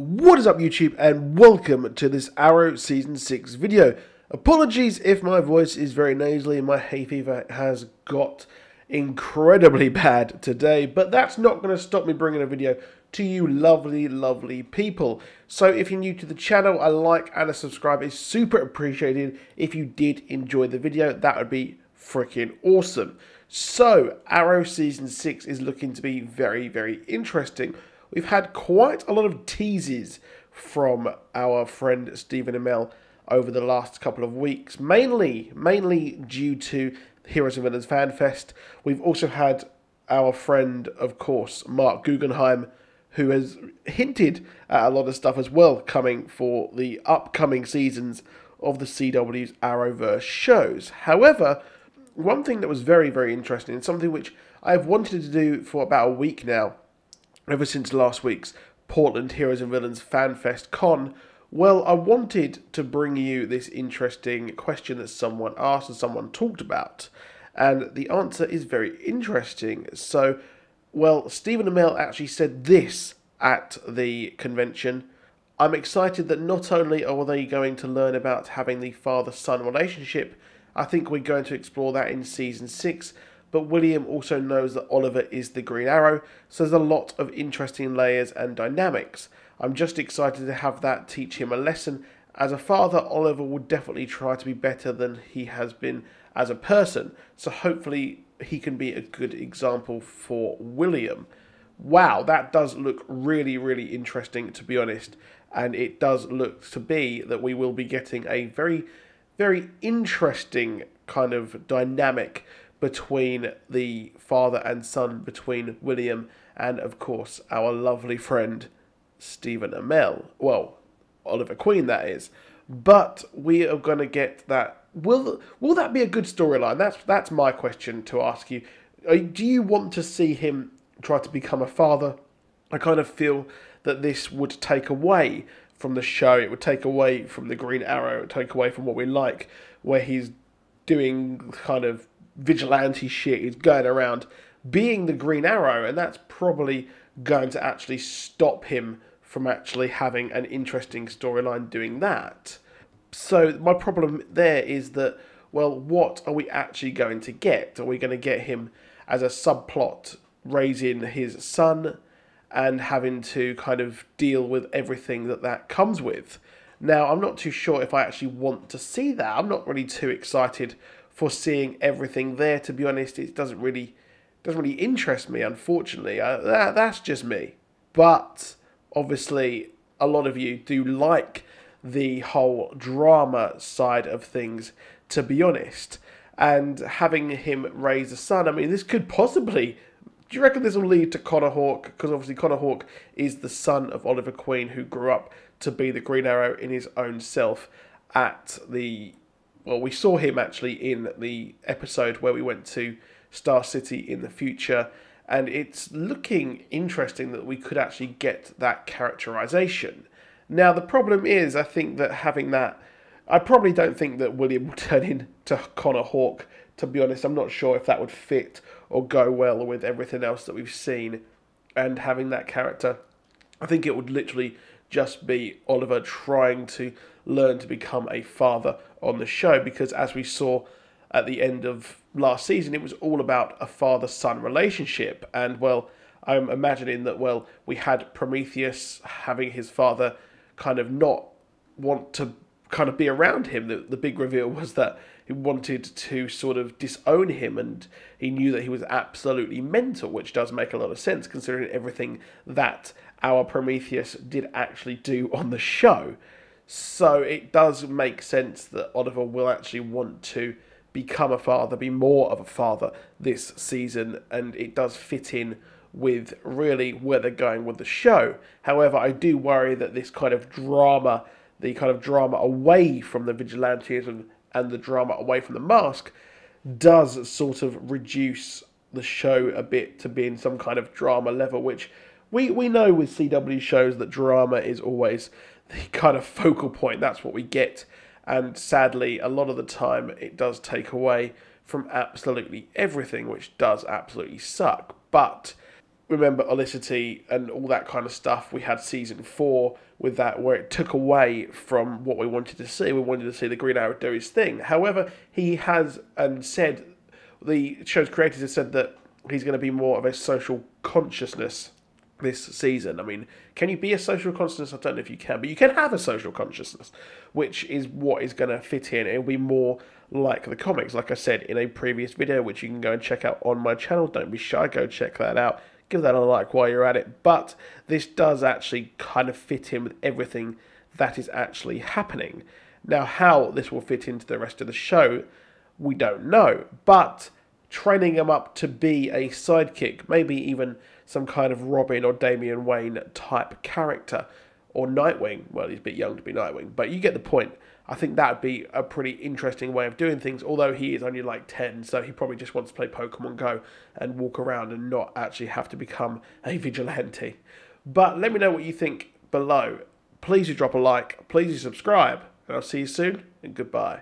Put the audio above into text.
What is up YouTube, and welcome to this Arrow Season 6 video. Apologies if my voice is very nasally and my hay fever has got incredibly bad today, but that's not going to stop me bringing a video to you lovely people. So if you're new to the channel, a like and a subscribe is super appreciated. If you did enjoy the video, that would be freaking awesome. So Arrow Season 6 is looking to be very interesting. We've had quite a lot of teases from our friend Stephen Amell over the last couple of weeks, mainly due to the Heroes and Villains Fan Fest. We've also had our friend, of course, Mark Guggenheim, who has hinted at a lot of stuff as well coming for the upcoming seasons of the CW's Arrowverse shows. However, one thing that was very interesting, and something which I've wanted to do for about a week now, ever since last week's Portland Heroes and Villains FanFest Con, well, I wanted to bring you this interesting question that someone asked and someone talked about. And the answer is very interesting. So, well, Stephen Amell actually said this at the convention. I'm excited that not only are they going to learn about having the father-son relationship, I think we're going to explore that in Season 6, but William also knows that Oliver is the Green Arrow, so there's a lot of interesting layers and dynamics. I'm just excited to have that teach him a lesson. As a father, Oliver will definitely try to be better than he has been as a person, so hopefully he can be a good example for William. Wow, that does look really interesting, to be honest, and it does look to be that we will be getting a very interesting kind of dynamic between the father and son, between William and, of course, our lovely friend Stephen Amell. Well, Oliver Queen, that is. But we are going to get that. Will that be a good storyline? That's my question to ask you. Do you want to see him try to become a father? I kind of feel that this would take away from the show. It would take away from the Green Arrow. It would take away from what we like, where he's doing kind of vigilante shit. He's going around being the Green Arrow, and that's probably going to actually stop him from actually having an interesting storyline doing that. So my problem there is that, well, what are we actually going to get? Are we going to get him as a subplot raising his son and having to kind of deal with everything that comes with? Now, I'm not too sure if I actually want to see that. I'm not really too excited for seeing everything there, to be honest. It doesn't really interest me, unfortunately. That's just me. But obviously, a lot of you do like the whole drama side of things, to be honest. And having him raise a son, I mean, this could possibly... Do you reckon this will lead to Connor Hawke? Because obviously Connor Hawke is the son of Oliver Queen, who grew up to be the Green Arrow in his own self at the... Well, we saw him actually in the episode where we went to Star City in the future, and it's looking interesting that we could actually get that characterization. Now, the problem is, I think that having that... I probably don't think that William will turn into Connor Hawke, to be honest. I'm not sure if that would fit or go well with everything else that we've seen, and having that character, I think it would literally just be Oliver trying to learn to become a father on the show, because as we saw at the end of last season, it was all about a father-son relationship. And, well, I'm imagining that, well, we had Prometheus having his father kind of not want to kind of be around him. The big reveal was that he wanted to sort of disown him, and he knew that he was absolutely mental, which does make a lot of sense considering everything that our Prometheus did actually do on the show. So it does make sense that Oliver will actually want to become a father, be more of a father this season, and it does fit in with really where they're going with the show. However, I do worry that this kind of drama, the kind of drama away from the vigilantism and the drama away from the mask, does sort of reduce the show a bit to being some kind of drama level, which we know with CW shows that drama is always the kind of focal point. That's what we get, and sadly a lot of the time it does take away from absolutely everything, which does absolutely suck. But remember Olicity and all that kind of stuff. We had season 4 with that, where it took away from what we wanted to see. We wanted to see the Green Arrow do his thing. However, he has said, the show's creators have said that he's going to be more of a social consciousness this season. I mean, can you be a social consciousness? I don't know if you can, but you can have a social consciousness, which is what is going to fit in. It'll be more like the comics, like I said in a previous video, which you can go and check out on my channel. Don't be shy, go check that out. Give that a like while you're at it. But this does actually kind of fit in with everything that is actually happening. Now, how this will fit into the rest of the show, we don't know. But training him up to be a sidekick, maybe even some kind of Robin or Damian Wayne type character, or Nightwing. Well, he's a bit young to be Nightwing, but you get the point. I think that would be a pretty interesting way of doing things, although he is only like 10, so he probably just wants to play Pokemon Go and walk around and not actually have to become a vigilante. But let me know what you think below. Please do drop a like, please do subscribe, and I'll see you soon, and goodbye.